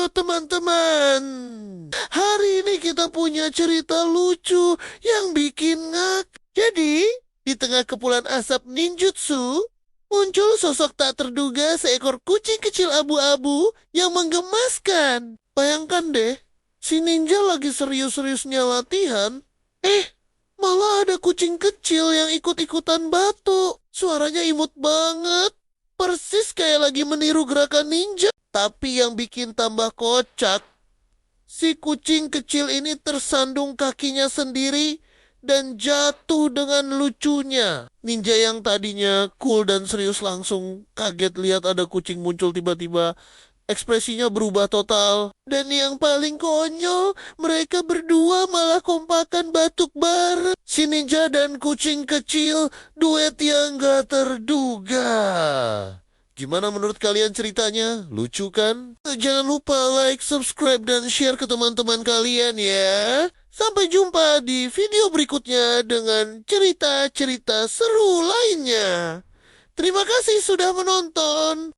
Halo teman-teman, hari ini kita punya cerita lucu yang bikin ngak. Jadi, di tengah kepulan asap ninjutsu, muncul sosok tak terduga seekor kucing kecil abu-abu yang menggemaskan. Bayangkan deh, si ninja lagi serius-seriusnya latihan, malah ada kucing kecil yang ikut-ikutan batuk. Suaranya imut banget, persis kayak lagi meniru gerakan ninja. Tapi yang bikin tambah kocak, si kucing kecil ini tersandung kakinya sendiri dan jatuh dengan lucunya. Ninja yang tadinya cool dan serius langsung kaget lihat ada kucing muncul tiba-tiba. Ekspresinya berubah total. Dan yang paling konyol, mereka berdua malah kompakan batuk bareng. Si ninja dan kucing kecil, duet yang gak terduga. Gimana menurut kalian ceritanya? Lucu kan? Jangan lupa like, subscribe, dan share ke teman-teman kalian ya. Sampai jumpa di video berikutnya dengan cerita-cerita seru lainnya. Terima kasih sudah menonton.